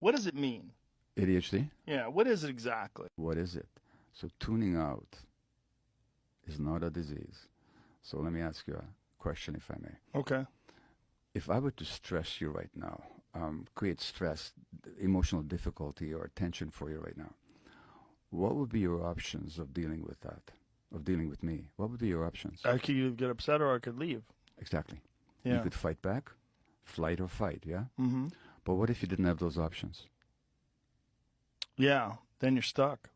What does it mean? ADHD? Yeah, what is it exactly? What is it? So tuning out is not a disease. So let me ask you a question, if I may. Okay. If I were to stress you right now, create stress, emotional difficulty, or tension for you right now, what would be your options of dealing with that, of dealing with me? What would be your options? I could either get upset or I could leave. Exactly. Yeah. You could fight back, flight or fight, yeah? Mm-hmm. But what if you didn't have those options? Yeah, then you're stuck.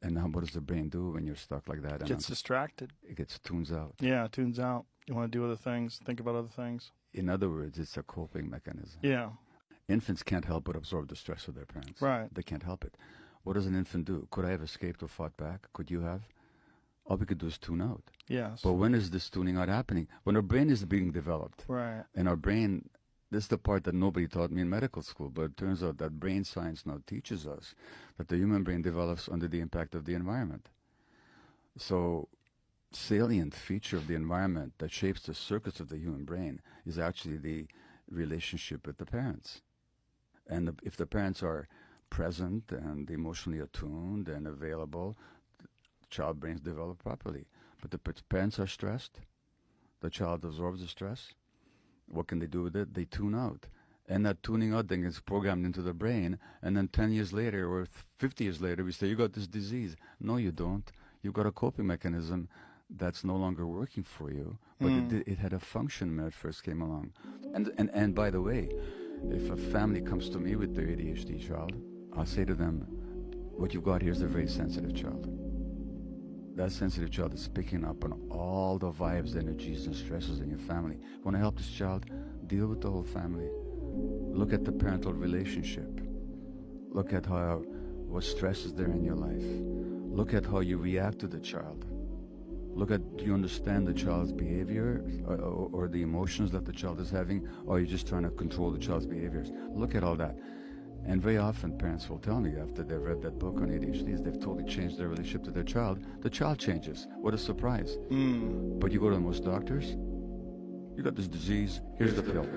And now what does the brain do when you're stuck like that? It gets distracted. It gets tunes out. Yeah, it tunes out. You want to do other things, think about other things. In other words, it's a coping mechanism. Yeah. Infants can't help but absorb the stress of their parents. Right. They can't help it. What does an infant do? Could I have escaped or fought back? Could you have? All we could do is tune out. Yes. But when is this tuning out happening? When our brain is being developed. Right. And our brain, this is the part that nobody taught me in medical school, but it turns out that brain science now teaches us that the human brain develops under the impact of the environment. So, salient feature of the environment that shapes the circuits of the human brain is actually the relationship with the parents. And if the parents are present and emotionally attuned and available, the child brains develop properly. But the parents are stressed, the child absorbs the stress. What can they do with it? They tune out. And that tuning out thing is programmed into the brain, and then 10 years later or 50 years later, we say, you got this disease. No, you don't. You've got a coping mechanism that's no longer working for you, but it had a function when it first came along. And by the way, if a family comes to me with their ADHD child, I'll say to them, what you've got here is a very sensitive child. That sensitive child is picking up on all the vibes, energies, and stresses in your family. Want to help this child? Deal with the whole family. Look at the parental relationship. Look at what stress is there in your life. Look at how you react to the child. Look at, do you understand the child's behavior or the emotions that the child is having, or are you just trying to control the child's behaviors? Look at all that. And very often parents will tell me after they've read that book on ADHD, they've totally changed their relationship to their child. The child changes. What a surprise. But you go to most doctors, you got this disease, here's the pill.